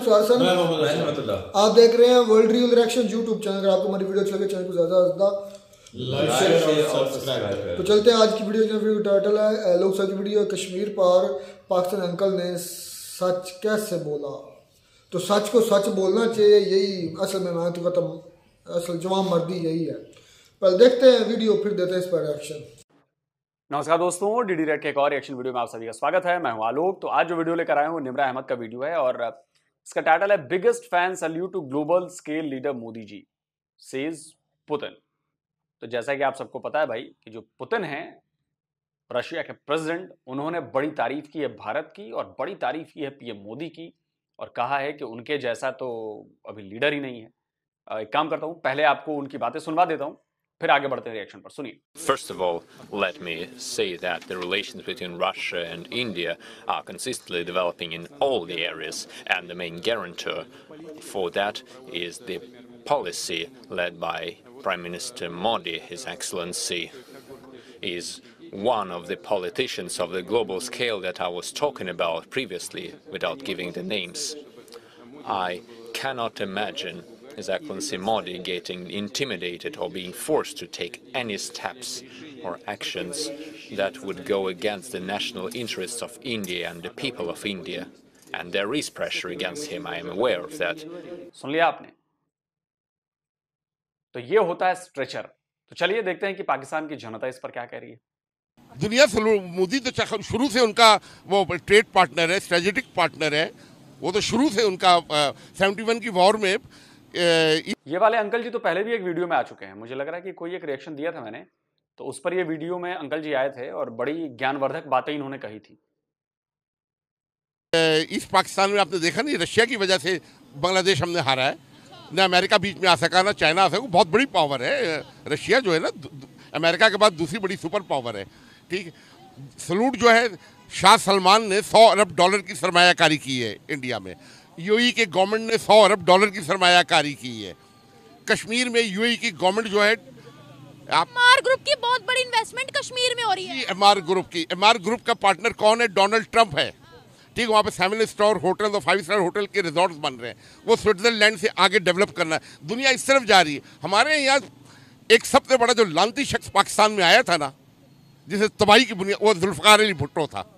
आप देख रहे हैं world real reaction YouTube channel. अगर आपको हमारी वीडियो अच्छी लगे चैनल को ज्यादा लाइक शेयर और सब्सक्राइब। तो चलते हैं आज की वीडियो का टाइटल है लोग की वीडियो कश्मीर पर पाकिस्तान अंकल ने सच कैसे बोला। तो सच को सच बोलना चाहिए, यही असल में मैं तो कहता हूं असल जवान मर्दी यही है। पहले देखते हैं वीडियो फिर देते हैं इस पर रिएक्शन। नमस्कार दोस्तों, डीडी रेड के एक और रिएक्शन वीडियो में आप सभी का स्वागत है। मैं हूं आलोक। तो आज जो वीडियो लेकर आया हूं निम्रा अहमद का वीडियो है और इसका टाइटल है biggest fan salute to global scale leader Modi ji says Putin. तो जैसा कि आप सबको पता है भाई कि जो पुतिन हैं रशिया के प्रेसिडेंट, उन्होंने बड़ी तारीफ की है भारत की और बड़ी तारीफ की है पीएम मोदी की और कहा है कि उनके जैसा तो अभी लीडर ही नहीं है। एक काम करता हूं, पहले आपको उनकी बातें सुनवा देता हूं, फिर आगे बढ़ते हैं रिएक्शन पर। सुनिए। First of all, let me say that the relations between Russia and India are consistently developing in all the areas, and the main guarantor for that is the policy led by Prime Minister Modi. His Excellency is one of the politicians of the global scale that I was talking about previously without giving the names. I cannot imagine His Excellency Modi getting intimidated or being forced to take any steps or actions that would go against the national interests of India and the people of India. And there is pressure against him, I am aware of that. सुन लिया आपने? तो ये होता है stretcher. तो चलिए देखते हैं कि पाकिस्तान की जनता इस पर क्या कह रही है। दुनिया से मोदी तो शुरू से उनका वो ट्रेड पार्टनर है, स्ट्रेटेजिक पार्टनर है। वो तो शुरू से उनका 71 की वॉर में ये वाले अंकल जी तो पहले भी एक वीडियो में आ चुके हैं। मुझे लग रहा है कि कोई एक रिएक्शन दिया था मैंने, तो उस पर ये वीडियो में अंकल जी आए थे और बड़ी ज्ञानवर्धक बातें इन्होंने कही थी। इस पाकिस्तान में आपने देखा नहीं, रशिया की वजह से बांग्लादेश हमने हारा है ना, अमेरिका बीच में आ सका ना चाइना आ सका। बहुत बड़ी पावर है रशिया जो है ना, अमेरिका के बाद दूसरी बड़ी सुपर पावर है। ठीक, सलूट जो है शाह सलमान ने $100 अरब की सरमायाकारी की है इंडिया में। यूएई के गवर्नमेंट ने $100 अरब की सरमायाकारी की है कश्मीर में। यूएई की गवर्नमेंट जो है एमआर ग्रुप की बहुत बड़ी इन्वेस्टमेंट कश्मीर में हो रही है। एमआर ग्रुप का पार्टनर कौन है? डोनाल्ड ट्रंप है। ठीक, वहाँ पे 7 स्टार होटल और 5 स्टार होटल के रिजॉर्ट्स बन रहे हैं। वो स्विट्जरलैंड से आगे डेवलप करना है। दुनिया इस तरफ जा रही है। हमारे यहाँ एक सबसे बड़ा जो लानती शख्स पाकिस्तान में आया था ना, जिसे तबाही की बुनियाद, वो जुल्फकार अली भुट्टो था।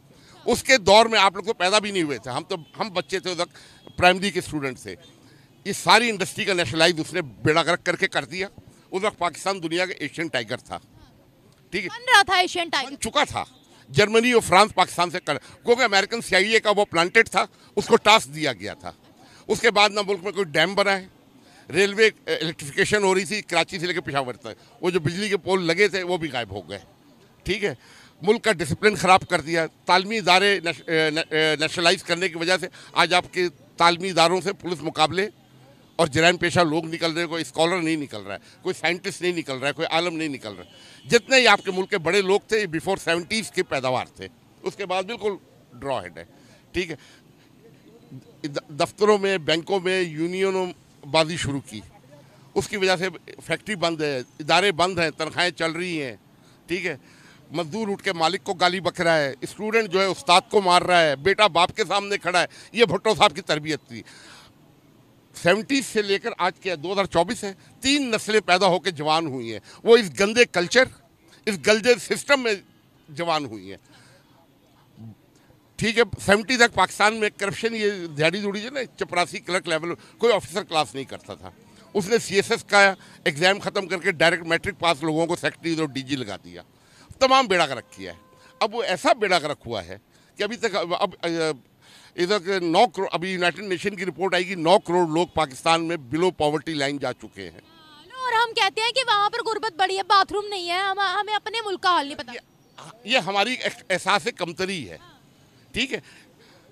उसके दौर में आप लोग तो पैदा भी नहीं हुए थे, हम बच्चे थे उस वक्त, प्राइमरी के स्टूडेंट थे। इस सारी इंडस्ट्री का नेशनलाइज उसने बेड़ा गर्क करके कर दिया। उस वक्त पाकिस्तान दुनिया का एशियन टाइगर था। ठीक है, बन रहा था एशियन टाइगर, बन चुका था। जर्मनी और फ्रांस पाकिस्तान से कर, क्योंकि अमेरिकन CIA का वो प्लांटेड था, उसको टास्क दिया गया था। उसके बाद ना मुल्क में कोई डैम बना है, रेलवे इलेक्ट्रिफिकेशन हो रही थी कराची से लेकर पेशावर तक, वो जो बिजली के पोल लगे थे वो भी गायब हो गए। ठीक है, मुल्क का डिसिप्लिन ख़राब कर दिया। तालीमी इदारे नेशनलाइज करने की वजह से आज आपके तालीमी इदारों से पुलिस मुकाबले और जराइम पेशा लोग निकल रहे हैं। कोई स्कॉलर नहीं निकल रहा है, कोई साइंटिस्ट नहीं निकल रहा है, कोई आलम नहीं निकल रहा है। जितने ही आपके मुल्क के बड़े लोग थे बिफोर 70s के पैदावार थे, उसके बाद बिल्कुल ड्रॉ हेड है। ठीक है, दफ्तरों में, बैंकों में यूनियनों बाजी शुरू की, उसकी वजह से फैक्ट्री बंद है, इदारे बंद हैं, तनख्वाहें चल रही हैं। ठीक है, मजदूर उठ के मालिक को गाली बक रहा है, स्टूडेंट जो है उस्ताद को मार रहा है, बेटा बाप के सामने खड़ा है। ये भुट्टो साहब की तरबियत थी। 70s से लेकर आज के 2024 है, 3 नस्लें पैदा होकर जवान हुई हैं। वो इस गंदे कल्चर, इस गंदे सिस्टम में जवान हुई हैं। ठीक है, 70 तक पाकिस्तान में करप्शन, ये दिहाड़ी जुड़ी है ना, चपरासी क्लर्क लेवल कोई ऑफिसर क्लास नहीं करता था। उसने CSS का एग्ज़ाम ख़त्म करके डायरेक्ट मैट्रिक पास लोगों को सेक्रेटरी और DG लगा दिया। तमाम बेड़ा गर्क किया है। अब वो ऐसा बेड़ा गर्क हुआ है कि अभी तक अब इधर 9 करोड़, अभी यूनाइटेड नेशन की रिपोर्ट आई कि 9 करोड़ लोग पाकिस्तान में बिलो पॉवर्टी लाइन जा चुके हैं। और हम कहते हैं कि वहाँ पर गुर्बत बड़ी है, बाथरूम नहीं है, हमें अपने मुल्क का हाल नहीं पता। ये हमारी एहसास कमतरी है। ठीक है,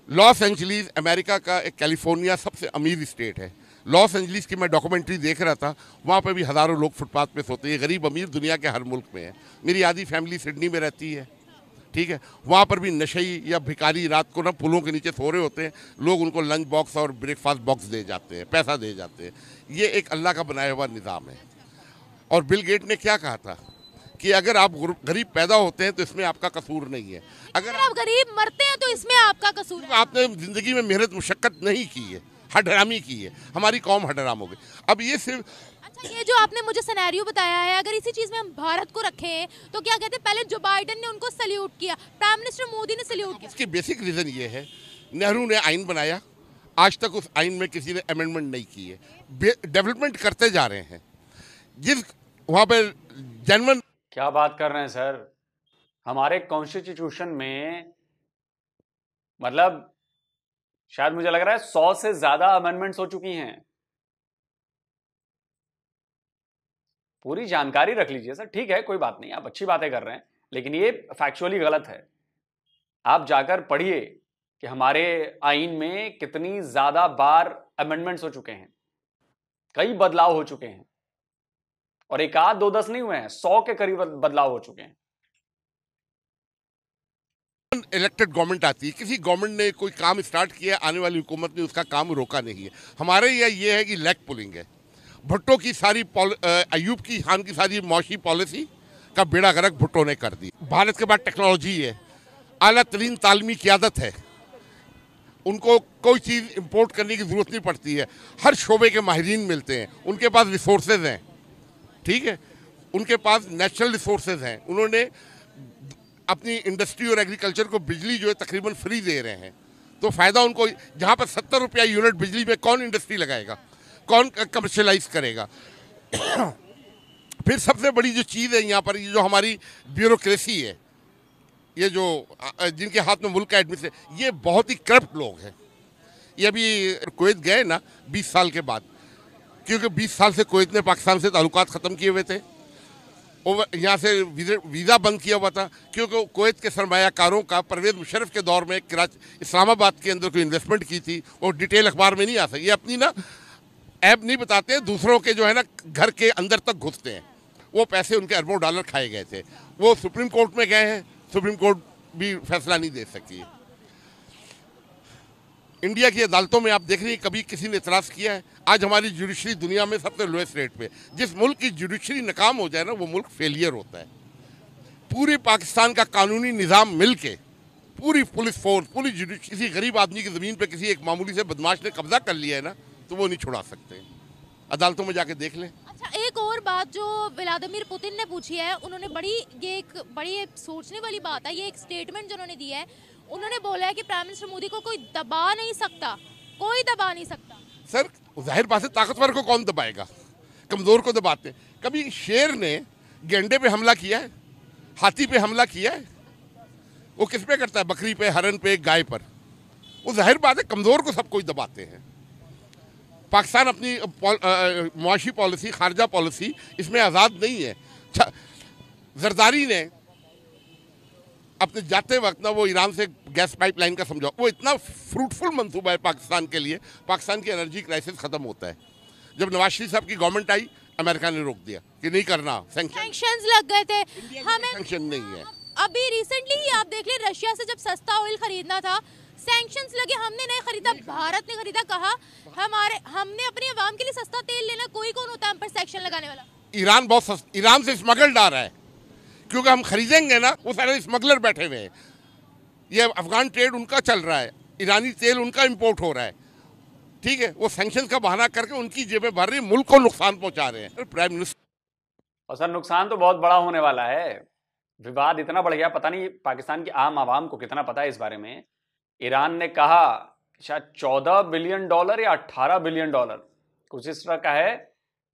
लॉस एंजलिस अमेरिका का एक कैलिफोर्निया सबसे अमीर स्टेट है। लॉस एंजलिस की मैं डॉक्यूमेंट्री देख रहा था, वहाँ पे भी हज़ारों लोग फुटपाथ पे सोते हैं। गरीब अमीर दुनिया के हर मुल्क में है। मेरी आधी फैमिली सिडनी में रहती है। ठीक है, वहाँ पर भी नशई या भिखारी रात को ना पुलों के नीचे सो रहे होते हैं, लोग उनको लंच बॉक्स और ब्रेकफास्ट बॉक्स दे जाते हैं, पैसा दे जाते हैं। ये एक अल्लाह का बनाया हुआ निज़ाम है। और बिल गेट ने क्या कहा था कि अगर आप गरीब पैदा होते हैं तो इसमें आपका कसूर नहीं है, अगर आप गरीब मरते हैं तो इसमें आपका कसूर है। आपने ज़िंदगी में मेहनत मुशक्क़त नहीं की है, हडरामी की है, हमारी कौम हडराम हो गई। अब ये सिर्फ अच्छा, ये जो आपने मुझे सिनेरियो बताया है, अगर इसी चीज में हम भारत को रखें तो क्या कहते हैं, पहले जो बाइडेन ने उनको सल्यूट किया, प्राइम मिनिस्टर मोदी ने सल्यूट किया। इसकी बेसिक रीजन ये है, नेहरू ने आइन बनाया, आज तक उस आइन में किसी ने अमेंडमेंट नहीं की है। डेवलपमेंट करते जा रहे हैं, जिस वहां पर जनवन। क्या बात कर रहे हैं सर, हमारे कॉन्स्टिट्यूशन में मतलब शायद मुझे लग रहा है 100 से ज्यादा अमेंडमेंट्स हो चुकी हैं। पूरी जानकारी रख लीजिए सर। ठीक है, कोई बात नहीं, आप अच्छी बातें कर रहे हैं, लेकिन ये फैक्चुअली गलत है। आप जाकर पढ़िए कि हमारे आइन में कितनी ज्यादा बार अमेंडमेंट्स हो चुके हैं, कई बदलाव हो चुके हैं, और एक आध दो 10 नहीं हुए हैं, 100 के करीब बदलाव हो चुके हैं। इलेक्टेड गवर्नमेंट आती है, किसी गवर्नमेंट ने कोई काम स्टार्ट किया, आने वाली हुकूमत ने उसका काम रोका नहीं है। हमारे ये है कि लेग पुलिंग है। भुट्टो की सारी अयूब की खान की सारी मौशी पॉलिसी का बेड़ा गर्क भुट्टो ने कर दी। भारत के बाद टेक्नोलॉजी है, आला तरीन तालीमी क़यादत है, उनको कोई चीज़ इंपोर्ट करने की ज़रूरत नहीं पड़ती है, हर शोबे के माहिरीन मिलते हैं, उनके पास रिसोर्सेज हैं, ठीक है, उनके पास नेचुरल रिसोर्सेज हैं। उन्होंने अपनी इंडस्ट्री और एग्रीकल्चर को बिजली जो है तकरीबन फ्री दे रहे हैं, तो फ़ायदा उनको, जहाँ पर 70 रुपया यूनिट बिजली में कौन इंडस्ट्री लगाएगा, कौन कमर्शलाइज करेगा। फिर सबसे बड़ी जो चीज़ है यहाँ पर, ये जो हमारी ब्यूरोक्रेसी है, ये जो जिनके हाथ में मुल्क का एडमिनिस्ट्रेशन, ये बहुत ही करप्ट लोग हैं। ये अभी कुवैत गए ना 20 साल के बाद, क्योंकि 20 साल से कुवैत ने पाकिस्तान से ताल्लुकात ख़त्म किए हुए थे, और यहाँ से वीज़ा बंद किया हुआ था, क्योंकि कुवैत के सरमायाकारों का परवेज़ मुशर्रफ के दौर में इस्लामाबाद के अंदर कोई इन्वेस्टमेंट की थी, और डिटेल अखबार में नहीं आ सकी। ये अपनी ना ऐप नहीं बताते, दूसरों के जो है ना घर के अंदर तक घुसते हैं। वो पैसे उनके अरबों डॉलर खाए गए थे, वो सुप्रीम कोर्ट में गए हैं, सुप्रीम कोर्ट भी फैसला नहीं दे सकी है। इंडिया की अदालतों में आप देख रही हैं, कभी किसी ने इतराज़ किया है? आज हमारी जुडिशरी दुनिया में सबसे लोएस्ट रेट पे। जिस मुल्क की जुडिशरी नाकाम हो जाए ना, वो मुल्क फेलियर होता है। पूरे पाकिस्तान का कानूनी निज़ाम मिल के, पूरी पुलिस फोर्स, पूरी जुडिशरी, किसी गरीब आदमी की ज़मीन पर किसी एक मामूली से बदमाश ने कब्जा कर लिया है ना, तो वो नहीं छुड़ा सकते। अदालतों में जाके देख लें। अच्छा, एक और बात जो व्लादिमीर पुतिन ने पूछी है, उन्होंने बड़ी सोचने वाली बात है, ये एक स्टेटमेंट जो उन्होंने दिया है, उन्होंने बोला है कि प्राइम मिनिस्टर मोदी को कोई दबा नहीं सकता, कोई दबा नहीं सकता। सर, जाहिर बात है, ताकतवर को कौन दबाएगा, कमज़ोर को दबाते। कभी शेर ने गेंडे पे हमला किया है, हाथी पे हमला किया है? वो किस पे करता है? बकरी पे, हरन पे, गाय पर। वो जाहिर बात है कमज़ोर को सब कोई दबाते हैं। पाकिस्तान अपनी मुआशी पॉलिसी, खारजा पॉलिसी, इसमें आज़ाद नहीं है। जरदारी ने अपने जाते वक्त ना वो ईरान से गैस पाइपलाइन का समझौता, वो इतना फ्रूटफुल मंसूबा है पाकिस्तान के लिए। पाकिस्तान की एनर्जी क्राइसिस ख़त्म होता है। जब नवाज शरीफ साहब की गवर्नमेंट आई, अमेरिका ने रोक दिया कि नहीं करना, सैंक्शंस लग गए थे। हमें सैंक्शन नहीं है। अभी रिसेंटली ही आप देख लें, रशिया से जब सस्ता ऑयल खरीदना था, सैंक्शंस लगे, हमने नहीं खरीदा, भारत ने खरीदा। कहा हमने अपनी आवाम के लिए सस्ता तेल लेना, कोई कौन होता है हम पर सैंक्शन लगाने वाला? ईरान से स्मगल आ रहा है, क्योंकि हम खरीदेंगे ना, वो सारे स्मगलर बैठे हुए हैं। ये अफगान ट्रेड उनका चल रहा है, ईरानी तेल उनका इंपोर्ट हो रहा है, ठीक है। वो सैंक्शन का बहाना करके उनकी जेबें भर रही, मुल्क को नुकसान पहुंचा रहे हैं। प्राइम मिनिस्टर, और सर नुकसान तो बहुत बड़ा होने वाला है। विवाद इतना बढ़ गया, पता नहीं पाकिस्तान की आम आवाम को कितना पता है इस बारे में। ईरान ने कहा शायद $14 बिलियन या $18 बिलियन कुछ इस तरह का है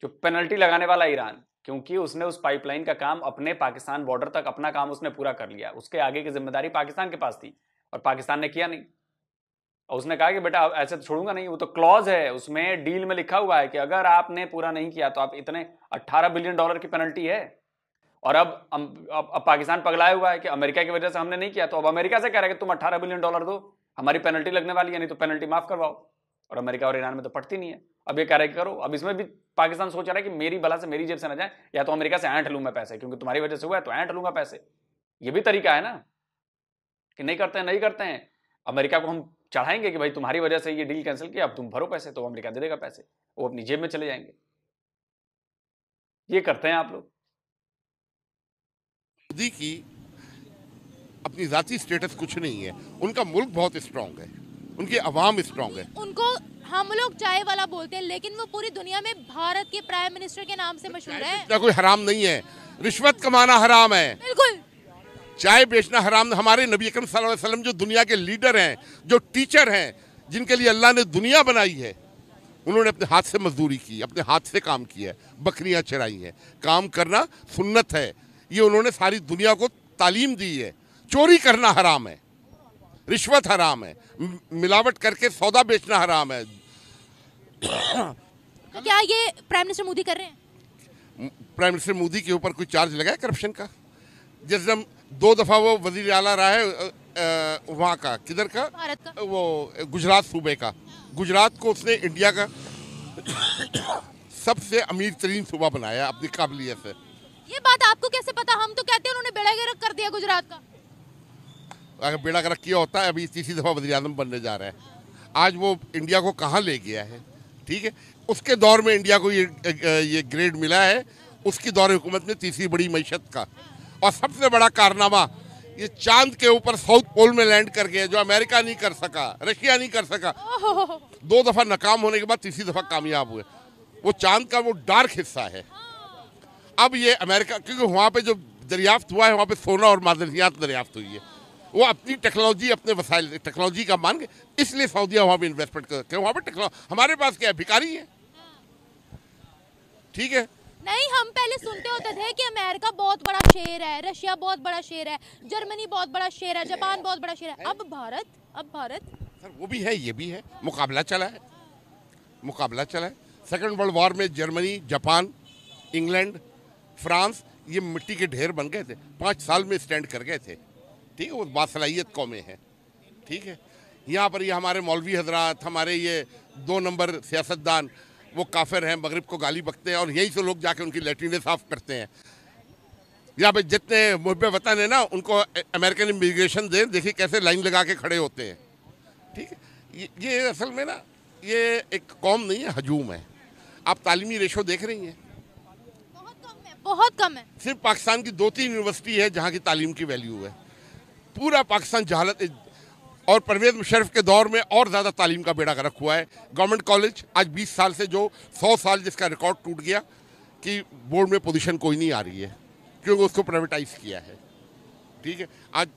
जो पेनल्टी लगाने वाला ईरान, क्योंकि उसने उस पाइपलाइन का काम अपने पाकिस्तान बॉर्डर तक अपना काम उसने पूरा कर लिया। उसके आगे की जिम्मेदारी पाकिस्तान के पास थी और पाकिस्तान ने किया नहीं। और उसने कहा कि बेटा ऐसे तो छोड़ूंगा नहीं। वो तो क्लॉज है, उसमें डील में लिखा हुआ है कि अगर आपने पूरा नहीं किया तो आप इतने $18 बिलियन की पेनल्टी है। और अब पाकिस्तान पगलाया हुआ है कि अमेरिका की वजह से हमने नहीं किया, तो अब अमेरिका से कह रहा है कि तुम $18 बिलियन दो, हमारी पेनल्टी लगने वाली है, नहीं तो पेनल्टी माफ करवाओ। और अमेरिका और ईरान में तो पड़ती नहीं है। अब ये कह रहा है कि करो। अब इसमें भी पाकिस्तान सोच रहा है कि मेरी भला से मेरी जेब से ना जाए, या तो अमेरिका से ऐंठ लूं मैं पैसे, क्योंकि तुम्हारी वजह से हुआ है तो ऐंठ लूंगा पैसे। ये भी तरीका है ना कि नहीं करते हैं। अमेरिका को हम चढ़ाएंगे कि भाई तुम्हारी वजह से ये डील कैंसिल किया, अब तुम भरो पैसे, तो अमेरिका दे देगा पैसे, वो अपनी जेब में चले जाएंगे। ये करते हैं आप लोग। मोदी की अपनी जाती स्टेटस कुछ नहीं है, उनका मुल्क बहुत स्ट्रांग है, उनकी आवाम स्ट्रांग है। उनको हम लोग चाय वाला बोलते हैं, लेकिन वो पूरी दुनिया में भारत के प्राइम मिनिस्टर के नाम से मशहूर है। बेचना कोई हराम नहीं है, रिश्वत कमाना हराम है। बिल्कुल। चाय बेचना हराम। हमारे नबी अकरम सल्लल्लाहु अलैहि वसल्लम जो दुनिया के लीडर हैं, जो टीचर हैं, जिनके लिए अल्लाह ने दुनिया बनाई है, उन्होंने अपने हाथ से मजदूरी की, अपने हाथ से काम किया है, बकरियां चराई हैं। काम करना सुन्नत है, ये उन्होंने सारी दुनिया को तालीम दी है। चोरी करना हराम है, रिश्वत हराम है, मिलावट करके सौदा बेचना हराम है। तो क्या ये प्राइम मिनिस्टर मोदी कर रहे हैं? प्राइम मिनिस्टर मोदी के ऊपर कोई चार्ज लगा है करप्शन का? जैसे हम 2 दफ़ा वो वजीर आला रहा है वहाँ का, किधर का, भारत का, वो गुजरात सूबे का। गुजरात को उसने इंडिया का सबसे अमीर तरीन सूबा बनाया अपनी काबिलियत से। ये बात आपको कैसे पता? हम तो कहते हैं उन्होंने बेड़ा गर्क कर दिया गुजरात का। अगर बेड़ा गर्क किया होता है, अभी तीसरी दफ़ा वज़ीर आज़म बनने जा रहा है। आज वो इंडिया को कहाँ ले गया है, ठीक है। उसके दौर में इंडिया को ये ग्रेड मिला है, उसकी दौर हुकूमत में तीसरी बड़ी मईशत का। और सबसे बड़ा कारनामा, ये चांद के ऊपर साउथ पोल में लैंड कर गया, जो अमेरिका नहीं कर सका, रशिया नहीं कर सका। 2 दफ़ा नाकाम होने के बाद तीसरी दफ़ा कामयाब हुए। वो चांद का वो डार्क हिस्सा है। अब ये अमेरिका, क्योंकि वहाँ पे जो दरियाफ्त हुआ है, वहाँ पे सोना और मादनियात दरियाफ्त हुई है। वो अपनी टेक्नोलॉजी, अपने वसाइल टेक्नोलॉजी का मान के, इसलिए सऊदीया वहाँ पे इन्वेस्टमेंट करते हैं। वहाँ पे टेक्नोलॉजी, हमारे पास क्या है, भिखारी है, ठीक है। नहीं, हम पहले सुनते होते थे कि अमेरिका बहुत बड़ा शेर है, रशिया बहुत बड़ा शेर है, जर्मनी बहुत बड़ा शेर है, जापान बहुत बड़ा शेर है। अब भारत सर वो भी है, ये भी है। मुकाबला चला है, मुकाबला चला है। सेकेंड वर्ल्ड वॉर में जर्मनी, जापान, इंग्लैंड, फ्रांस, ये मिट्टी के ढेर बन गए थे। 5 साल में स्टैंड कर गए थे, ठीक है। वो बासलाहियत कौमें हैं, ठीक है। यहाँ पर ये हमारे मौलवी हजरात, हमारे ये 2 नंबर सियासतदान, वो काफिर हैं, मगरिब को गाली बकते हैं, और यहीं से लोग जाके उनकी लैट्रिनें साफ करते हैं। यहाँ पे जितने मुहब्बे वतन है ना, उनको अमेरिकन इमिग्रेशन दें, देखिए कैसे लाइन लगा के खड़े होते हैं, ठीक है। ये असल में ना, ये एक कौम नहीं है, हजूम है। आप तालीमी रेशो देख रही हैं, बहुत कम है। सिर्फ पाकिस्तान की 2-3 यूनिवर्सिटी है जहाँ की तालीम की वैल्यू है। पूरा पाकिस्तान जहालत, और परवेज मुशर्रफ के दौर में और ज़्यादा तालीम का बेड़ा गर्क हुआ है। गवर्नमेंट कॉलेज आज 20 साल से, जो 100 साल जिसका रिकॉर्ड टूट गया कि बोर्ड में पोजीशन कोई नहीं आ रही है, क्योंकि उसको प्राइवेटाइज किया है, ठीक है। आज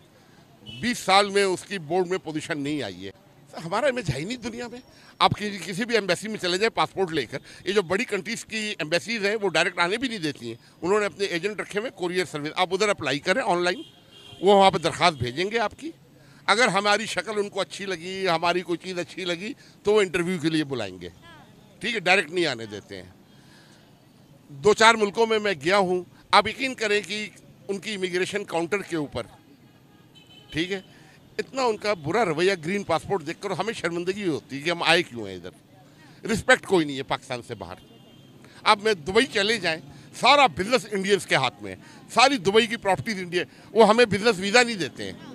20 साल में उसकी बोर्ड में पोजीशन नहीं आई है। हमारा इमेज है ही नहीं दुनिया में। आप किसी भी एम्बेसी में चले जाए पासपोर्ट लेकर, ये जो बड़ी कंट्रीज़ की एम्बेसीज हैं वो डायरेक्ट आने भी नहीं देती हैं। उन्होंने अपने एजेंट रखे हुए, कोरियर सर्विस। आप उधर अप्लाई करें ऑनलाइन, वो वहाँ पर दरख्वास्त भेजेंगे आपकी। अगर हमारी शक्ल उनको अच्छी लगी, हमारी कोई चीज़ अच्छी लगी, तो वो इंटरव्यू के लिए बुलाएंगे, ठीक है। डायरेक्ट नहीं आने देते हैं। 2-4 मुल्कों में मैं गया हूँ, आप यकीन करें कि उनकी इमिग्रेशन काउंटर के ऊपर, ठीक है, इतना उनका बुरा रवैया, ग्रीन पासपोर्ट देखकर हमें शर्मिंदगी होती है कि हम आए क्यों हैं इधर। रिस्पेक्ट कोई नहीं है पाकिस्तान से बाहर। अब मैं दुबई चले जाएं, सारा बिजनेस इंडियंस के हाथ में है, सारी दुबई की प्रॉपर्टीज इंडिया, वो हमें बिजनेस वीज़ा नहीं देते हैं।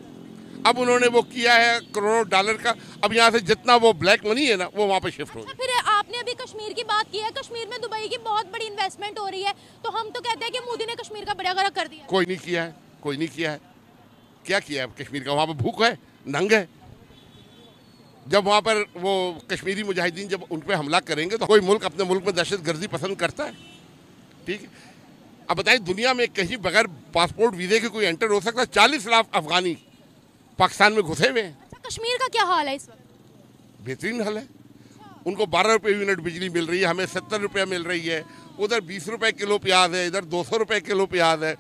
अब उन्होंने वो किया है करोड़ों डॉलर का। अब यहाँ से जितना वो ब्लैक मनी है ना, वो वहाँ पे शिफ्ट हो गया। फिर आपने अभी कश्मीर की बात की है, कश्मीर में दुबई की बहुत बड़ी इन्वेस्टमेंट हो रही है, तो हम तो कहते हैं कि मोदी ने कश्मीर का बेड़ा गर्क कर दिया। कोई नहीं किया है, कोई नहीं किया है। क्या किया है कश्मीर का? वहाँ पर भूख है, नंग है। जब वहाँ पर वो कश्मीरी मुजाहिदीन जब उन पर हमला करेंगे, तो कोई मुल्क अपने मुल्क में दहशत गर्दी पसंद करता है, ठीक है। अब बताइए, दुनिया में कहीं बगैर पासपोर्ट वीज़े के कोई एंटर हो सकता है? 40 लाख अफगानी पाकिस्तान में घुसे हुए हैं। अच्छा, कश्मीर का क्या हाल है इस वक्त? बेहतरीन हाल है। उनको 12 रुपये यूनिट बिजली मिल रही है, हमें 70 रुपये मिल रही है। उधर 20 रुपये किलो प्याज है, इधर 200 रुपये किलो प्याज है।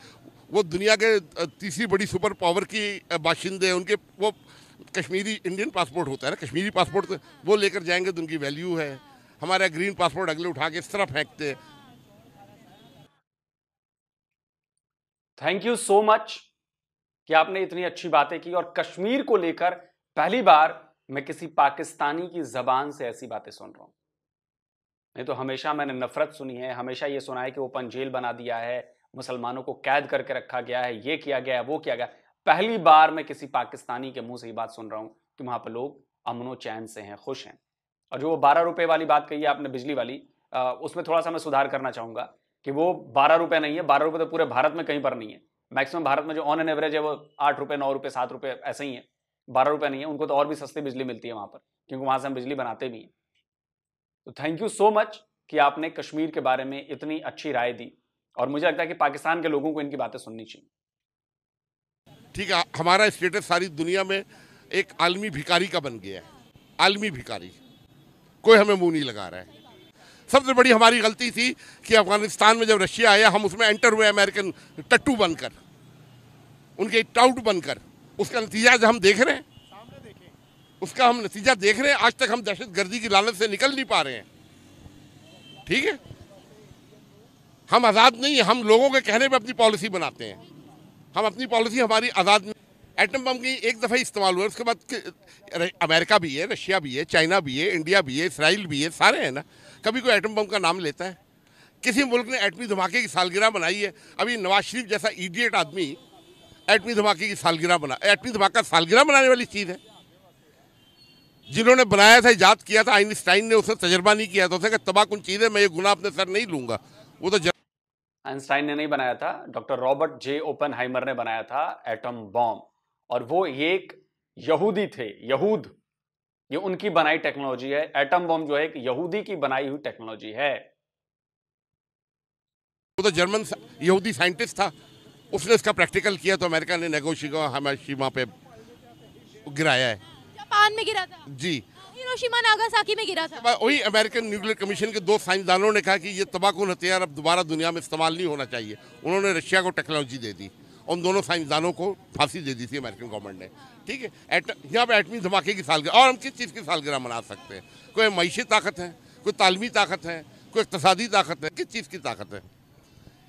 वो दुनिया के तीसरी बड़ी सुपर पावर की बाशिंदे हैं। उनके वो कश्मीरी इंडियन पासपोर्ट होता है ना, कश्मीरी पासपोर्ट, वो लेकर जाएंगे तो उनकी वैल्यू है। हमारा ग्रीन पासपोर्ट अगले उठा के इस तरह फेंकते। थैंक यू सो मच कि आपने इतनी अच्छी बातें की, और कश्मीर को लेकर पहली बार मैं किसी पाकिस्तानी की जबान से ऐसी बातें सुन रहा हूं। नहीं तो हमेशा मैंने नफरत सुनी है, हमेशा ये सुना है कि ओपन जेल बना दिया है, मुसलमानों को कैद करके रखा गया है, ये किया गया है, वो किया गया। पहली बार मैं किसी पाकिस्तानी के मुंह से ये बात सुन रहा हूं कि वहां पर लोग अमनो चैन से हैं, खुश हैं। और जो 12 रुपए वाली बात कही है आपने बिजली वाली, उसमें थोड़ा सा मैं सुधार करना चाहूंगा कि वो 12 रुपए नहीं है। 12 रुपए तो पूरे भारत में कहीं पर नहीं है। मैक्सिमम भारत में जो ऑन एन एवरेज है वो 8 रुपए, 9 रुपए, 7 रुपए ऐसे ही है। 12 रुपए नहीं है। उनको तो और भी सस्ती बिजली मिलती है वहां पर, क्योंकि वहां से हम बिजली बनाते भी हैं। तो थैंक यू सो मच कि आपने कश्मीर के बारे में इतनी अच्छी राय दी, और मुझे लगता है कि पाकिस्तान के लोगों को इनकी बातें सुननी चाहिए। ठीक है, हमारा स्टेटस सारी दुनिया में एक आलमी भिखारी का बन गया है, आलमी भिखारी, कोई हमें मुंह नहीं लगा रहा है। सबसे बड़ी हमारी गलती थी कि अफगानिस्तान में जब रशिया आया हम उसमें एंटर हुए अमेरिकन टट्टू बनकर, उनके टाउट बनकर। उसका नतीजा आज हम देख रहे हैं, उसका हम नतीजा देख रहे हैं। आज तक हम दहशतगर्दी की लानत से निकल नहीं पा रहे हैं। ठीक है, हम आज़ाद नहीं, हम लोगों के कहने पे अपनी पॉलिसी बनाते हैं। हम अपनी पॉलिसी हमारी आज़ाद। एटम बम की एक दफ़ा इस्तेमाल हुआ, उसके बाद अमेरिका भी है, रशिया भी है, चाइना भी है, इंडिया भी है, इसराइल भी है, सारे हैं ना। कभी कोई एटम बम का नाम लेता है? किसी मुल्क ने एटमी धमाके की सालगिरह बनाई है? अभी नवाज शरीफ जैसा इडियट आदमी एटमी धमाके की सालगिरह एटमी धमाका सालगिरह बनाने वाली चीज़ है। जिन्होंने बनाया था, इजाद किया था, आइंस्टाइन ने उसने तजर्बा नहीं किया था, उसने कहा तबाहकुन चीज़ है, मैं ये गुनाह अपने सर नहीं लूंगा। वो तो आइंस्टाइन ने नहीं बनाया था, डॉक्टर रॉबर्ट जे ओपेनहाइमर ने बनाया था एटम बॉम्ब, और वो एक यहूदी थे, यहूद, ये उनकी बनाई टेक्नोलॉजी है। एटम बॉम्ब जो है एक यहूदी की बनाई हुई टेक्नोलॉजी है। वो तो जर्मन यहूदी साइंटिस्ट था, उसने इसका प्रैक्टिकल किया, तो अमेरिका ने हिरोशिमा पे गिराया है। जापान में गिरा था जी, हिरोशिमा नागासाकी में गिरा था। वही अमेरिकन न्यूक्लियर कमीशन के 2 साइंसदानों ने कहा कि ये तबाहकुन हथियार अब दोबारा दुनिया में इस्तेमाल नहीं होना चाहिए। उन्होंने रशिया को टेक्नोलॉजी दे दी, उन दोनों साइंसदानों को फांसी दे दी थी अमेरिकन गवर्नमेंट ने। ठीक है, यहाँ पे एटमी धमाके की सालगिरह, और हम किस चीज़ की सालगिरह मना सकते हैं? कोई मईशी ताकत है, कोई तालमी ताकत है, कोई इक़्तिसादी ताकत है, किस चीज़ की ताकत है?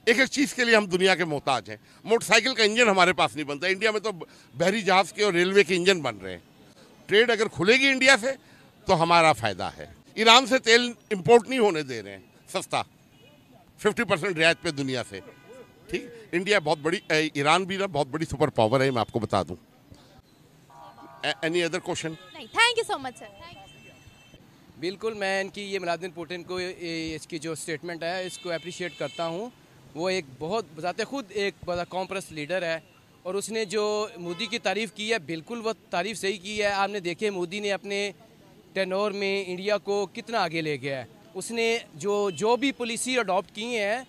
एक एक चीज़ के लिए हम दुनिया के मोहताज हैं। मोटरसाइकिल का इंजन हमारे पास नहीं बनता, इंडिया में तो बहरी जहाज़ के और रेलवे के इंजन बन रहे हैं। ट्रेड अगर खुलेगी इंडिया से तो हमारा फ़ायदा है। ईरान से तेल इंपोर्ट नहीं होने दे रहे हैं सस्ता, 50% रियायत पे दुनिया से। ठीक, इंडिया बहुत बड़ी, ईरान भी ना बहुत बड़ी सुपर पावर है, मैं आपको बता दूं। Any other question? नहीं, thank you so much sir. बिल्कुल, मैं इनकी ये व्लादिमीर पुतिन को इसकी जो स्टेटमेंट है इसको अप्रिशिएट करता हूँ। वो एक बहुत बताते खुद एक बड़ा कॉम्प्रेस लीडर है, और उसने जो मोदी की तारीफ़ की है, बिल्कुल वो तारीफ़ सही की है। आपने देखे मोदी ने अपने टेनोर में इंडिया को कितना आगे ले गया है। उसने जो भी पॉलिसी अडॉप्ट की हैं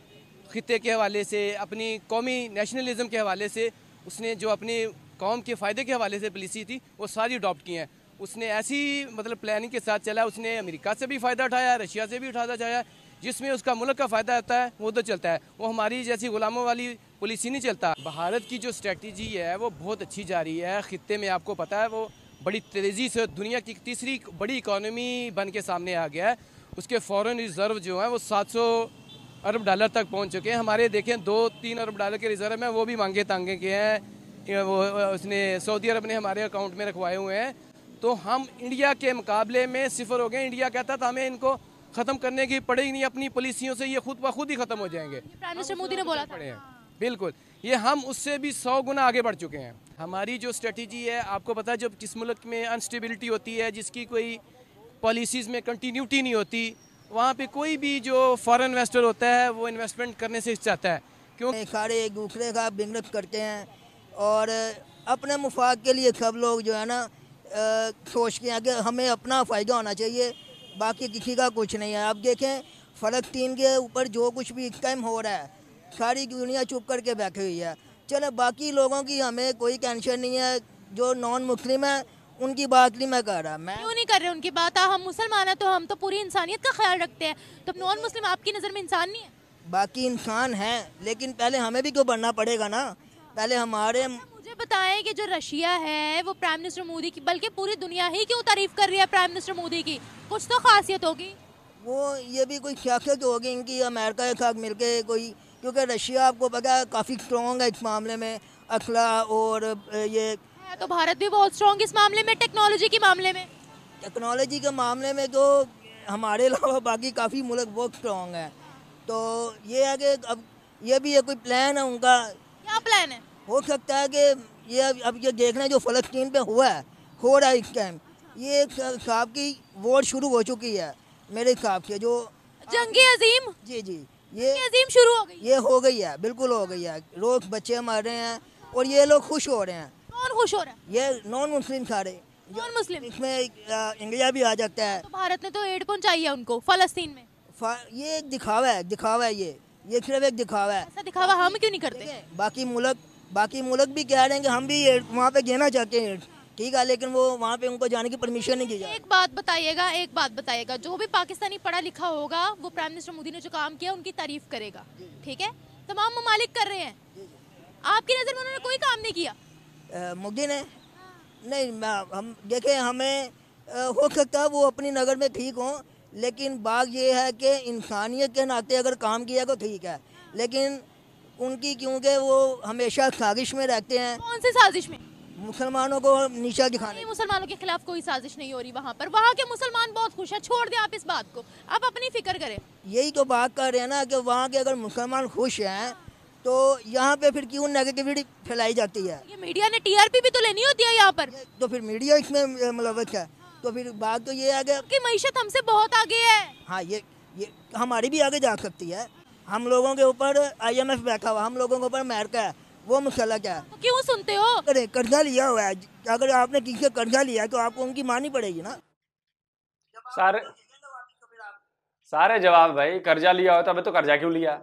खिते के हवाले से, अपनी कौमी नेशनलिज्म के हवाले से, उसने जो अपनी कौम के फ़ायदे के हवाले से पॉलिसी थी वो सारी अडॉप्ट की हैं। उसने ऐसी मतलब प्लानिंग के साथ चला, उसने अमेरिका से भी फ़ायदा उठाया, रशिया से भी उठाया, जिसमें उसका मुल्क का फ़ायदा होता है वो तो चलता है। वो हमारी जैसी गुलामों वाली पॉलिसी नहीं चलता। भारत की जो स्ट्रेटजी है वो बहुत अच्छी जा रही है खित्ते में। आपको पता है वो बड़ी तेज़ी से दुनिया की तीसरी बड़ी इकॉनमी बन के सामने आ गया है। उसके फॉरेन रिज़र्व जो है वो 700 अरब डॉलर तक पहुंच चुके हैं। हमारे देखें 2-3 अरब डॉलर के रिज़र्व हैं, वो भी मांगे तांगे के हैं। वो उसने सऊदी अरब ने हमारे अकाउंट में रखवाए हुए हैं। तो हम इंडिया के मुकाबले में सिफर हो गए। इंडिया कहता था हमें इनको ख़त्म करने की पड़ेगी नहीं, अपनी पॉलिसियों से ये खुद ब खुद ही ख़त्म हो जाएंगे। प्राइम मिनिस्टर मोदी ने बोला था। बिल्कुल, ये हम उससे भी 100 गुना आगे बढ़ चुके हैं। हमारी जो स्ट्रेटजी है, आपको पता है जब किस मुल्क में अनस्टेबिलिटी होती है, जिसकी कोई पॉलिसीज़ में कंटिन्यूटी नहीं होती, वहाँ पे कोई भी जो फॉरेन इन्वेस्टर होता है वो इन्वेस्टमेंट करने से हिचकता है। क्यों? सारे एक दूसरे का बिगड़त करते हैं और अपने मुफाद के लिए सब लोग जो है ना सोचते हैं कि हमें अपना फ़ायदा होना चाहिए, बाकी किसी का कुछ नहीं है। अब देखें फ़लस्तीन के ऊपर जो कुछ भी इस टाइम हो रहा है, सारी दुनिया चुप करके बैठी हुई है। चलो बाकी लोगों की हमें कोई टेंशन नहीं है, जो नॉन मुस्लिम है उनकी बात नहीं मैं कर रहा। मैं क्यों नहीं कर रहे उनकी बात? हम मुसलमान हैं तो हम तो पूरी इंसानियत का ख्याल रखते हैं, तो नॉन मुस्लिम आपकी नज़र में इंसान नहीं है? बाकी इंसान हैं, लेकिन पहले हमें भी तो बढ़ना पड़ेगा ना। पहले हमारे मुझे बताएं कि जो रशिया है वो प्राइम मिनिस्टर मोदी की, बल्कि पूरी दुनिया ही क्यों तारीफ कर रही है प्राइम मिनिस्टर मोदी की? कुछ तो खासियत होगी। वो ये भी कोई सियासत होगी इनकी अमेरिका के साथ मिलके कोई, क्योंकि रशिया आपको पता है काफ़ी स्ट्रॉन्ग है इस मामले में, असला और ये है। तो भारत भी बहुत स्ट्रॉन्ग इस मामले में, टेक्नोलॉजी के मामले में। टेक्नोलॉजी के मामले में तो हमारे अलावा बाकी काफ़ी मुल्क बहुत स्ट्रॉन्ग है। तो ये है कि अब ये भी है कोई प्लान है उनका। क्या प्लान है? हो सकता है कि ये अब ये देखना जो फ़लस्तीन पे हो रहा है इस टाइम, ये साहब की वोट शुरू हो चुकी है मेरे हिसाब से। जो जंगे अजीम, जी ये अजीम शुरू हो गई, ये हो गई है, बिल्कुल हो गई है। लोग बच्चे मर रहे हैं और ये लोग खुश हो रहे हैं। कौन खुश हो रहा है? ये नॉन मुस्लिम सारे, नॉन मुस्लिम, इसमें इंडिया भी आ जाता है। तो भारत ने तो एड पहुंचाई है उनको फलस्तीन में। ये एक दिखावा है, दिखावा है ये सिर्फ एक दिखावा है। ऐसा दिखावा हम क्यों नहीं करते? बाकी मुल्क भी कह रहे हैं कि हम भी वहाँ पे देना चाहते हैं, ठीक है, लेकिन वो वहाँ पे उनको जाने की परमिशन नहीं दी जाए। एक बात बताइएगा, जो भी पाकिस्तानी पढ़ा लिखा होगा वो प्राइम मिनिस्टर मोदी ने जो काम किया उनकी तारीफ करेगा, ठीक है? तमाम ममालिक कर रहे हैं, आपकी नज़र में उन्होंने कोई काम नहीं किया? मोदी ने नहीं, हम देखें, हमें हो सकता है वो अपनी नज़र में ठीक हो, लेकिन बात ये है कि इंसानियत के नाते अगर काम किया तो ठीक है, लेकिन उनकी क्योंकि वो हमेशा साजिश में रहते हैं। कौन सी साजिश में? मुसलमानों को नीचा दिखाने। मुसलमानों के खिलाफ कोई साजिश नहीं हो रही वहाँ पर, वहाँ के मुसलमान बहुत खुश हैं, छोड़ दें आप इस बात को, आप अपनी फिक्र करें। यही तो बात कर रहे हैं ना कि वहाँ के अगर मुसलमान खुश हैं तो यहाँ पे फिर क्यों नेगेटिविटी फैलाई जाती है? ये मीडिया ने टीआरपी भी तो लेनी होती है यहाँ पर, तो फिर मीडिया इसमें मुलव्वस है, तो फिर बात तो ये है कि मईशत हमसे बहुत आगे है। हाँ, ये हमारी भी आगे जा सकती है। हम लोगों के ऊपर IMF बैठा हुआ, हम लोगों के ऊपर अमेरिका है, वो मसला क्या है? तो क्यों सुनते हो? अरे कर्जा लिया हुआ है, अगर आपने किसी से कर्जा लिया है तो आपको उनकी माननी पड़ेगी ना। सारे जवाब भाई, कर्जा लिया हो तो अबे तो कर्जा क्यों लिया?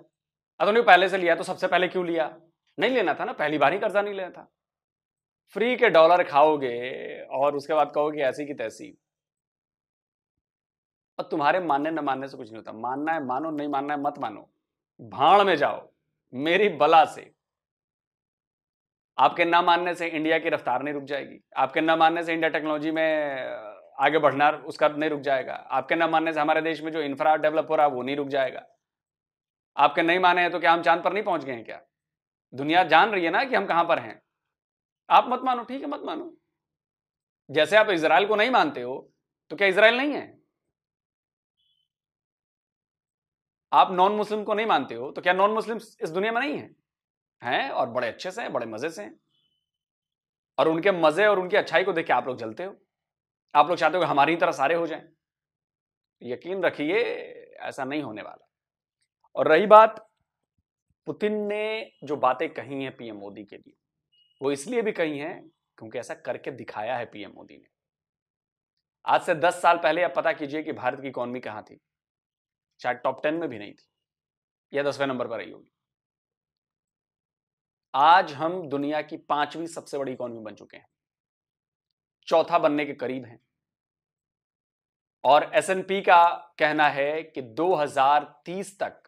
अगर पहले से लिया तो सबसे पहले क्यों लिया? नहीं लेना था ना, पहली बार ही कर्जा नहीं लेना था। फ्री के डॉलर खाओगे और उसके बाद कहोगे ऐसी की तैसी। और तुम्हारे मानने न मानने से कुछ नहीं होता, मानना है मानो, नहीं मानना है मत मानो, भाड़ में जाओ मेरी बला से। आपके ना मानने से इंडिया की रफ्तार नहीं रुक जाएगी, आपके ना मानने से इंडिया टेक्नोलॉजी में आगे बढ़ना उसका नहीं रुक जाएगा, आपके ना मानने से हमारे देश में जो इंफ्रा डेवलप हो रहा है वो नहीं रुक जाएगा। आपके नहीं माने हैं तो क्या हम चांद पर नहीं पहुंच गए हैं? क्या दुनिया जान रही है ना कि हम कहां पर हैं? आप मत मानो, ठीक है, मत मानो। जैसे आप इजराइल को नहीं मानते हो तो क्या इजराइल नहीं है? आप नॉन मुस्लिम को नहीं मानते हो तो क्या नॉन मुस्लिम इस दुनिया में नहीं है? हैं, और बड़े अच्छे से हैं, बड़े मजे से हैं, और उनके मजे और उनकी अच्छाई को देख के आप लोग जलते हो। आप लोग चाहते हो कि हमारी तरह सारे हो जाएं। यकीन रखिए ऐसा नहीं होने वाला। और रही बात पुतिन ने जो बातें कही हैं पीएम मोदी के लिए, वो इसलिए भी कही हैं क्योंकि ऐसा करके दिखाया है पीएम मोदी ने। आज से 10 साल पहले आप पता कीजिए कि भारत की इकॉनमी कहां थी, शायद टॉप 10 में भी नहीं थी, या 10वें नंबर पर रही होगी। आज हम दुनिया की 5वीं सबसे बड़ी इकॉनमी बन चुके हैं, चौथा बनने के करीब हैं। और S&P का कहना है कि 2030 तक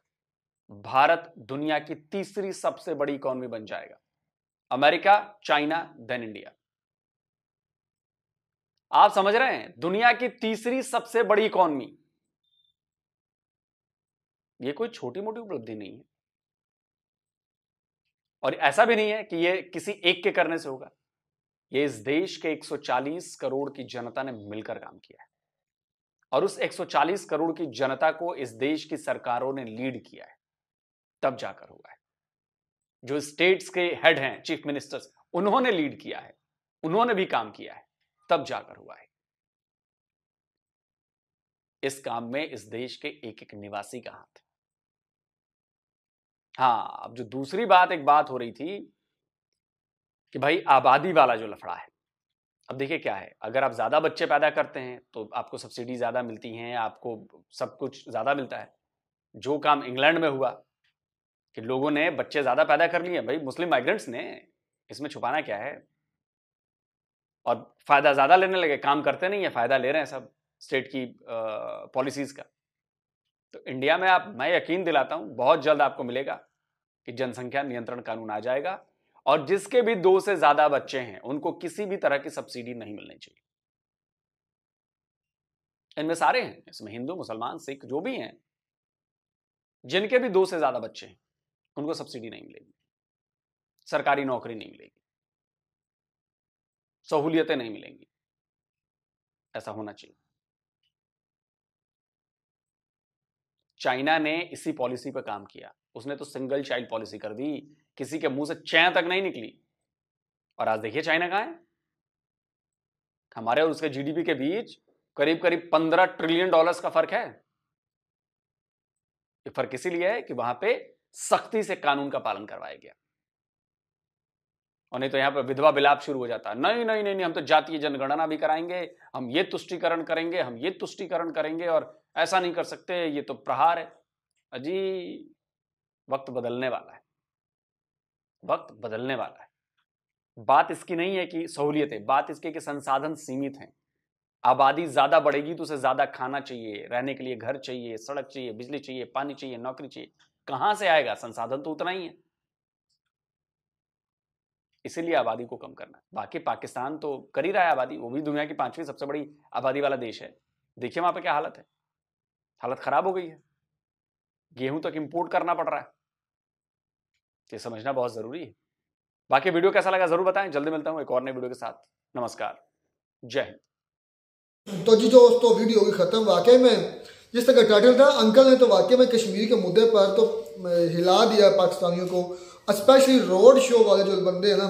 भारत दुनिया की तीसरी सबसे बड़ी इकॉनमी बन जाएगा। America, China, then India. आप समझ रहे हैं? दुनिया की तीसरी सबसे बड़ी इकॉनमी, यह कोई छोटी मोटी उपलब्धि नहीं है। और ऐसा भी नहीं है कि यह किसी एक के करने से होगा, यह इस देश के 140 करोड़ की जनता ने मिलकर काम किया है। और उस 140 करोड़ की जनता को इस देश की सरकारों ने लीड किया है, तब जाकर हुआ है। जो स्टेट्स के हेड हैं, चीफ मिनिस्टर्स, उन्होंने लीड किया है, उन्होंने भी काम किया है, तब जाकर हुआ है। इस काम में इस देश के एक एक निवासी का हाथ है। हाँ, अब जो दूसरी बात एक बात हो रही थी कि भाई आबादी वाला जो लफड़ा है, अब देखिए क्या है, अगर आप ज्यादा बच्चे पैदा करते हैं तो आपको सब्सिडी ज्यादा मिलती हैं, आपको सब कुछ ज्यादा मिलता है। जो काम इंग्लैंड में हुआ कि लोगों ने बच्चे ज्यादा पैदा कर लिए, भाई मुस्लिम माइग्रेंट्स ने, इसमें छुपाना क्या है? और फायदा ज्यादा लेने लगे, काम करते नहीं है, फायदा ले रहे हैं सब स्टेट की पॉलिसीज का। तो इंडिया में मैं यकीन दिलाता हूं बहुत जल्द आपको मिलेगा कि जनसंख्या नियंत्रण कानून आ जाएगा, और जिसके भी 2 से ज्यादा बच्चे हैं उनको किसी भी तरह की सब्सिडी नहीं मिलनी चाहिए। इनमें सारे हैं, इसमें हिंदू, मुसलमान, सिख, जो भी हैं, जिनके भी 2 से ज्यादा बच्चे हैं उनको सब्सिडी नहीं मिलेगी, सरकारी नौकरी नहीं मिलेगी, सहूलियतें नहीं मिलेंगी। ऐसा होना चाहिए। चाइना ने इसी पॉलिसी पर काम किया, उसने तो सिंगल चाइल्ड पॉलिसी कर दी, किसी के मुंह से चैं तक नहीं निकली। और आज देखिए चाइना कहां है। हमारे और उसके जीडीपी के बीच करीब करीब $15 ट्रिलियन का फर्क है। ये फर्क इसीलिए है कि वहां पे सख्ती से कानून का पालन करवाया गया। और नहीं तो यहाँ पर विधवा विलाप शुरू हो जाता है, नहीं नहीं नहीं नहीं, हम तो जातीय जनगणना भी कराएंगे, हम ये तुष्टीकरण करेंगे, हम ये तुष्टीकरण करेंगे, और ऐसा नहीं कर सकते, ये तो प्रहार है। अजी वक्त बदलने वाला है, वक्त बदलने वाला है। बात इसकी नहीं है कि सहूलियतें, बात इसके कि संसाधन सीमित हैं। आबादी ज्यादा बढ़ेगी तो उसे ज्यादा खाना चाहिए, रहने के लिए घर चाहिए, सड़क चाहिए, बिजली चाहिए, पानी चाहिए, नौकरी चाहिए। कहां से आएगा? संसाधन तो उतना ही है, इसीलिए आबादी को कम करना है। बाकी पाकिस्तान तो कर ही रहा है आबादी, वो भी दुनिया की 5वीं सबसे बड़ी आबादी वाला देश है। देखिए वहां पे क्या हालत है, हालत खराब हो गई है, गेहूं तक इंपोर्ट करना पड़ रहा है। ये समझना बहुत जरूरी है। बाकी वीडियो कैसा लगा जरूर बताएं। जल्दी मिलता हूं एक और नए वीडियो के साथ। नमस्कार, जय हिंद। तो जी दोस्तों वीडियो होगी खत्म। वाकई में जिस तरह का टाइटल था, अंकल ने तो वाकई में कश्मीर के मुद्दे पर तो हिला दिया पाकिस्तानियों को। स्पेशली रोड शो वाले जो बंदे हैं ना,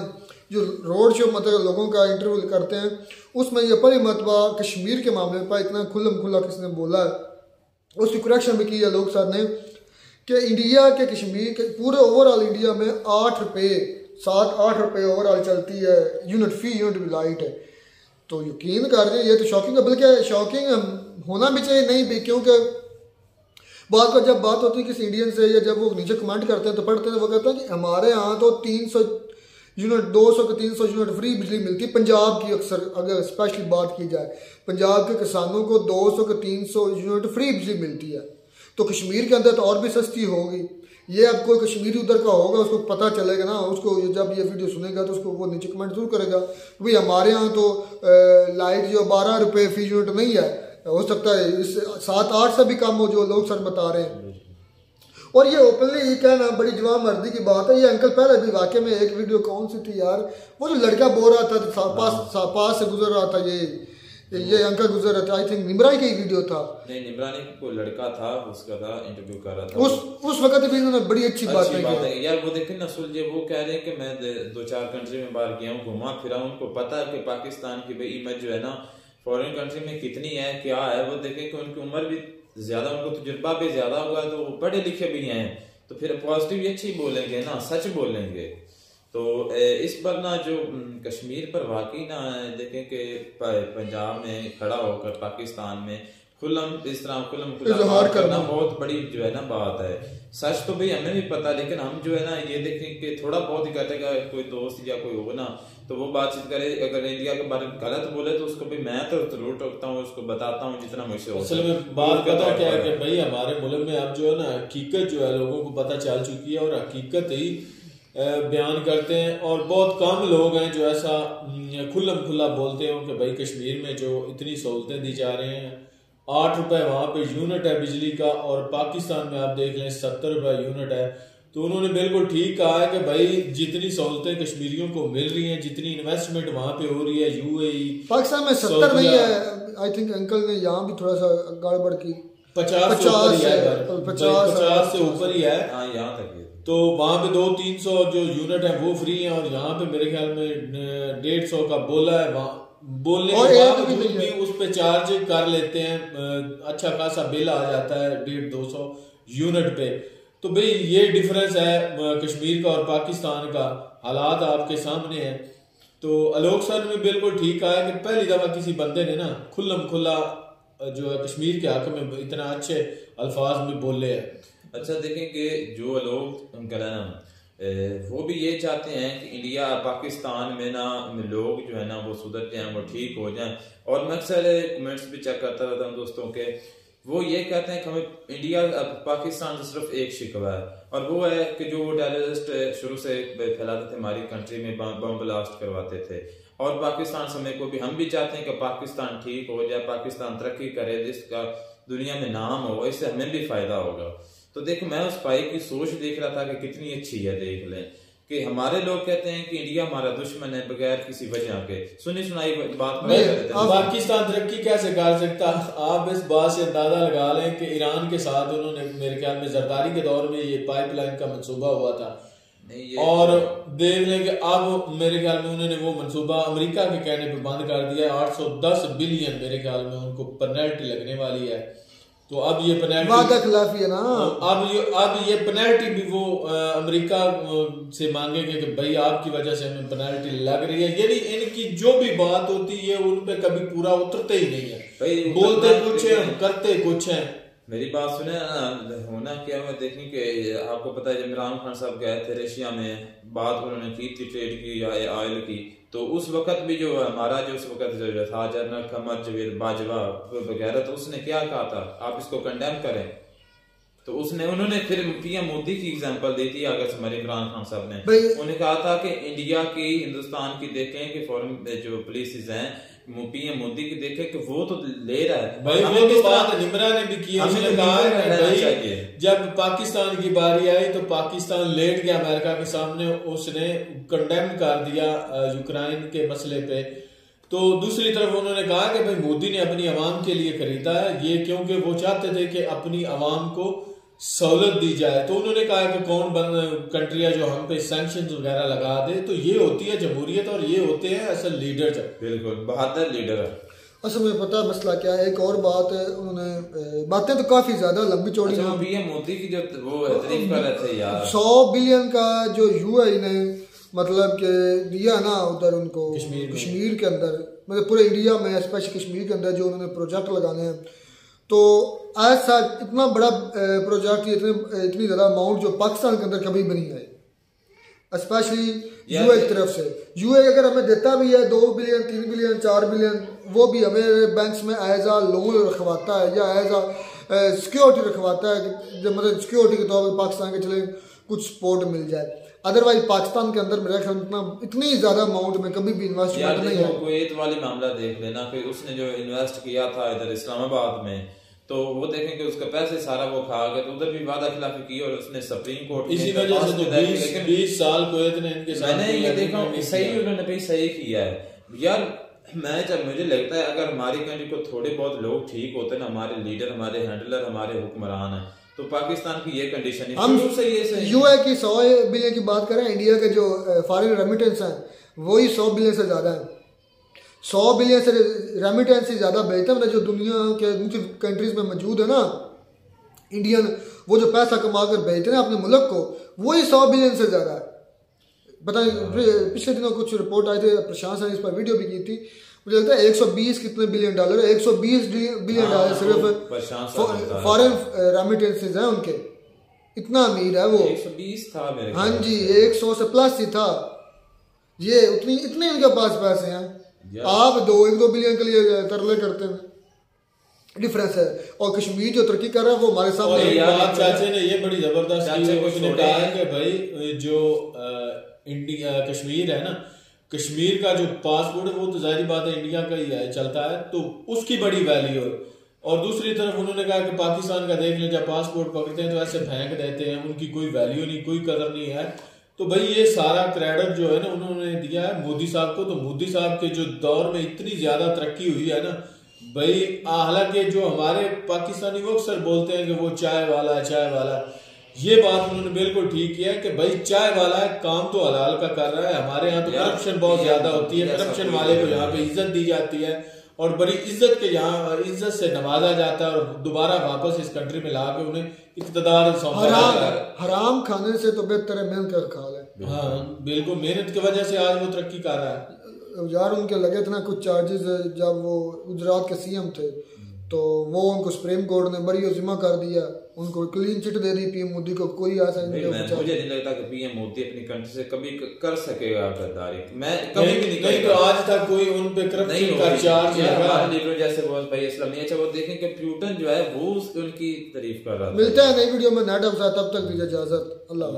जो रोड शो मतलब लोगों का इंटरव्यू करते हैं, उसमें ये पहली मरतबा कश्मीर के मामले पर इतना खुल्लम खुल्ला किसने बोला है। उसकी करेक्शन भी की है लोग सर ने कि इंडिया के कश्मीर के पूरे ओवरऑल इंडिया में 8 रुपये 7-8 रुपये ओवरऑल चलती है यूनिट, फी यूनिट लाइट है। तो यकीन कर रहे हैं, ये तो शॉकिंग है, बल्कि शॉकिंग होना भी चाहिए नहीं भी, क्योंकि बात पर जब बात होती है किसी इंडियन से, या जब वो नीचे कमेंट करते हैं तो पढ़ते हैं, वो कहते हैं कि हमारे यहाँ तो 300 यूनिट 200 के 300 यूनिट फ्री बिजली मिलती है। पंजाब की अक्सर अगर स्पेशली बात की जाए, पंजाब के किसानों को 200 के 300 यूनिट फ्री बिजली मिलती है। तो कश्मीर के अंदर तो और भी सस्ती होगी। ये अब कोई कश्मीरी उधर का होगा, उसको पता चलेगा ना, उसको जब ये वीडियो सुनेगा तो उसको वो नीचे कमेंट जरूर करेगा भाई हमारे यहाँ तो लाइट जो 12 रुपये फी यूनिट नहीं है, हो सकता है इससे 7-8 से भी कम हो, जो लोग सर बता रहे हैं। और ये ओपनली ये कहना बड़ी जवान मर्दी की बात है। ये अंकल पहले भी वाकई में एक वीडियो कौन सी थी यार, वो जो लड़का बोल रहा था पास से गुजर रहा था, ये अंकल गुजर रहा था, आई थिंक निमरा की वीडियो था। नहीं निमरा नहीं, कोई लड़का था उसका था, इंटरव्यू कर रहा था। उस वक्त भी इन्होंने बड़ी अच्छी बात है यार। वो देखे ना सुलझे, वो कह रहे हैं कि मैं 2-4 कंट्री में बाहर गया हूँ, घुमा फिरा, उनको पता है कि पाकिस्तान की इमेज जो है ना फॉरेन कंट्री में कितनी है, क्या है। वो देखे कि उनकी उम्र भी ज्यादा, उनको तजुर्बा भी ज्यादा हुआ, तो वो पढ़े लिखे भी हैं, तो फिर पॉजिटिव अच्छी बोलेंगे ना, सच बोलेंगे। तो इस पर ना जो कश्मीर पर वाकई ना देखें कि पंजाब में खड़ा होकर पाकिस्तान में इस तरह खुला करना बहुत बड़ी जो है ना बात है। सच तो भाई हमें भी पता, लेकिन हम जो है ना ये देखें कि थोड़ा बहुत ही कहते हैं कोई दोस्त या कोई हो ना तो वो बातचीत करे, अगर इंडिया के बारे में गलत बोले तो उसको भी मैं तो जरूर टोकता हूँ, उसको बताता हूँ जितना मुझसे हो। असल में बात पता क्या है कि भाई हमारे मुल्क में अब जो है ना हकीकत जो है लोगों को पता चल चुकी है, और हकीकत ही बयान करते हैं। और बहुत कम लोग हैं जो ऐसा खुल्लम खुल्ला बोलते हो कि भाई कश्मीर में जो इतनी सहूलतें दी जा रही हैं, 8 रुपए वहाँ पे यूनिट है बिजली का, और पाकिस्तान में आप देख लें 70 रुपए यूनिट है। तो उन्होंने बिल्कुल ठीक कहा है कि भाई जितनी सहूलतें कश्मीरियों को मिल रही हैं, जितनी इन्वेस्टमेंट वहाँ पे हो रही है, यूएई पाकिस्तान में 70 नहीं है, आई थिंक अंकल ने यहाँ भी थोड़ा सा गड़बड़ की, 50 से ऊपर ही है यहाँ तक। तो वहाँ पे 200-300 जो यूनिट है वो फ्री है, और यहाँ पे मेरे ख्याल में 150 का बोला है। वहाँ बोलने के बावजूद भी उस पे चार्ज कर लेते हैं, अच्छा खासा बिल आ जाता है 150-200 यूनिट पे। तो भाई ये डिफरेंस है कश्मीर का और पाकिस्तान का, हालात आपके सामने है। तो आलोक सर ने बिल्कुल ठीक कहा है कि पहली दफा किसी बंदे ने ना खुल्लम खुल्ला जो है कश्मीर के हक में इतना अच्छे अल्फाज में बोले हैं। अच्छा देखें कि जो लोग अंकल है ना वो भी ये चाहते हैं कि इंडिया पाकिस्तान में ना लोग जो है ना वो सुधर जाएं, वो ठीक हो जाएं। और मैं अक्सर कमेंट्स भी चेक करता रहता हूँ दोस्तों के, वो ये कहते हैं कि हमें इंडिया पाकिस्तान से सिर्फ एक शिकवा है, और वो है कि जो वो टेररिस्ट शुरू से फैलाते थे हमारी कंट्री में, बम ब्लास्ट करवाते थे। और पाकिस्तान समय को भी हम भी चाहते हैं कि पाकिस्तान ठीक हो जाए, पाकिस्तान तरक्की करे, जिसका दुनिया में नाम हो, इससे हमें भी फायदा होगा। तो देखो मैं उस भाई की सोच देख रहा था कि कितनी अच्छी है। देख लें कि हमारे लोग कहते हैं कि इंडिया हमारा दुश्मन है बगैर किसी वजह के, सुनी सुनाई बात पाकिस्तान तरक्की कैसे कर सकता। आप इस बात से अंदाजा लगा लें कि ईरान के साथ उन्होंने मेरे ख्याल में जरदारी के दौर में ये पाइपलाइन का मंसूबा हुआ था, और देख लें कि अब मेरे ख्याल में उन्होंने वो मंसूबा अमेरिका के कहने पर बंद कर दिया। 810 बिलियन मेरे ख्याल में उनको पेनल्टी लगने वाली है। तो अब ये पेनल्टी वादा खिलाफी है ना। अब ये पेनल्टी भी वो अमेरिका से मांगेंगे कि भाई आपकी वजह से हमें पेनल्टी लग रही है। यानी इनकी जो भी बात होती है उन पे कभी पूरा उतरते ही नहीं है, बोलते कुछ है करते कुछ है। मेरी बात सुने ना, होना क्या मैं देखने के आपको पता है जब इमरान खान साहब गए थे रशिया में, बात उन्होंने की थी ट्रेड की ऑयल की, तो उस वक्त भी जो हमारा जो उस वक्त जो था जनरल कमर जवेद बाजवा वगैरह, तो उसने क्या कहा था आप इसको कंडेम करें, तो उन्होंने फिर पीएम मोदी की एग्जांपल दी थी अगर हमारे इमरान खान साहब ने, उन्होंने कहा था कि इंडिया की हिंदुस्तान की देखें कि फॉरेन जो पुलिस हैं पीएम मोदी की देखे कि वो तो ले रहा है भाई, वो तो बात निमरा ने भी की। उसने कहा भाई जब पाकिस्तान की बारी आई तो पाकिस्तान लेट गया अमेरिका के सामने, उसने कंडेम कर दिया यूक्रेन के मसले पे। तो दूसरी तरफ उन्होंने कहा कि भाई मोदी ने अपनी आवाम के लिए खरीदा है ये, क्योंकि वो चाहते थे कि अपनी आवाम को सहूलत दी जाए। तो उन्होंने कहा कि कौन कंट्रियां जो हम पे सैंक्शंस वगैरह लगा दे, तो ये होती है जमहूरियत और ये होते हैं असल लीडर। बिल्कुल बहादुर लीडर है। असल में पता मसला क्या है, एक और बात है, उन्होंने बातें तो काफी ज्यादा लंबी चौड़ी हैं। पीएम मोदी की जो वो तारीफ कर रहे थे यार, 100 बिलियन का जो यूएई ने मतलब के दिया ना उधर उनको कश्मीर के अंदर, मतलब पूरे इंडिया में स्पेशली कश्मीर के अंदर जो उन्होंने प्रोजेक्ट लगाने हैं, तो ऐसा इतना बड़ा प्रोजेक्ट, इतनी ज़्यादा अमाउंट जो पाकिस्तान के अंदर कभी भी नहीं आई, स्पेशली यूए की तरफ से। यूए अगर हमें देता भी है 2 बिलियन 3 बिलियन 4 बिलियन, वो भी हमें बैंक्स में एज आ लोन रखवाता है या एज आ सिक्योरिटी रखवाता है, जब मतलब सिक्योरिटी के तौर पर पाकिस्तान के चले कुछ सपोर्ट मिल जाए। अदरवाइज पाकिस्तान के अंदर मेरा ख्याल इतनी ज्यादा अमाउंट में कभी भी इन्वेस्टमेंट नहीं है। कुवैत वाली मामला देख लेना, फिर उसने जो इन्वेस्ट किया था इधर इस्लामाबाद में, तो वो देखें कि उसका पैसे सारा वो खा गया, तो उधर भी वादा खिलाफी की और उसने सुप्रीम कोर्ट इसी वजह से तो 20 साल कुवैत ने इनके साथ मैंने ये देखा सही उन्होंने भी सही किया है यार। मुझे लगता है अगर हमारी कंट्री को थोड़े बहुत लोग ठीक होते ना, हमारे लीडर हमारे हैंडलर हमारे हुक्मरान है, तो पाकिस्तान की ये कंडीशन है। हम यूए की 100 बिलियन की बात करें, इंडिया के जो फॉरेन रेमिटेंस हैं वही 100 बिलियन से ज्यादा है। 100 बिलियन से रेमिटेंस से ज्यादा बेहतर, मतलब जो दुनिया के दूसरी कंट्रीज में मौजूद है ना इंडियन, वो जो पैसा कमा कर भेजते हैं अपने मुल्क को, वही 100 बिलियन से ज्यादा है। पता नहीं पिछले दिनों कुछ रिपोर्ट आई थी, प्रशांत ने इस पर वीडियो भी की थी, मुझे लगता है 120 कितने बिलियन डॉलर है, 120 बिलियन डॉलर सिर्फ फॉरेन रेमिटेंसेज हैं उनके, इतना अमीर है वो। 120 था मेरे, हाँ जी 100 से प्लस ही था, ये इतने इनके पास पैसे हैं। आप 1-2 बिलियन के लिए तरले करते हैं, डिफरेंस है। और कश्मीर जो तरक्की कर रहा है वो हमारे सामने। चाचे ने ये बड़ी जबरदस्त उसने कहा है कि भाई जो इंडिया कश्मीर है ना, कश्मीर का जो पासपोर्ट है वो तो जाहिर बात है इंडिया का ही है, चलता है, तो उसकी बड़ी वैल्यू है। और दूसरी तरफ उन्होंने कहा कि पाकिस्तान का देख लें, जब पासपोर्ट पकड़ते हैं तो ऐसे फेंक देते हैं, उनकी कोई वैल्यू नहीं, कोई कदर नहीं है। तो भाई ये सारा क्रेडिट जो है ना उन्होंने दिया है मोदी साहब को। तो मोदी साहब के जो दौर में इतनी ज्यादा तरक्की हुई है ना भाई, हालांकि जो हमारे पाकिस्तानी वो अक्सर बोलते हैं कि वो चाय वाला है, चाय वाला, ये बात उन्होंने बिल्कुल ठीक किया है कि भाई चाय वाला है, काम तो हलाल का कर रहा है। हमारे यहाँ तो करप्शन बहुत ज्यादा होती है, करप्शन वाले को यहाँ पे इज्जत दी जाती है और बड़ी इज्जत के यहाँ इज्जत से नवाजा जाता है और दोबारा वापस इस कंट्री में ला के उन्हें इक़्तिदार सौंपा जाता है। हराम खाने से तो बेहतर है मेहनत कर खा ले। हाँ बिल्कुल, मेहनत की वजह से आज वो तरक्की कर रहा है यार। उनके लगे थे ना कुछ चार्जेस, जब वो गुजरात के सीएम थे तो वो उनको सुप्रीम कोर्ट ने बरी जिम्मा कर दिया, उनको क्लीन चिट दे दी पीएम मोदी को। कोई ऐसा नहीं, मुझे नहीं लगता कि पीएम मोदी अपनी कंट्री से कभी कर सकेगा गद्दारी। मैं कभी भी नहीं तो आज तक कोई उन पे करप्शन का चार्ज लीडर जैसे बहुत भाई इस्लामी। अच्छा वो देखें कि प्यूटन जो है वो उनकी तारीफ कर रहा है। मिलता है नई वीडियो में नेट, तब तक दीजिए इजाजत, अल्लाह।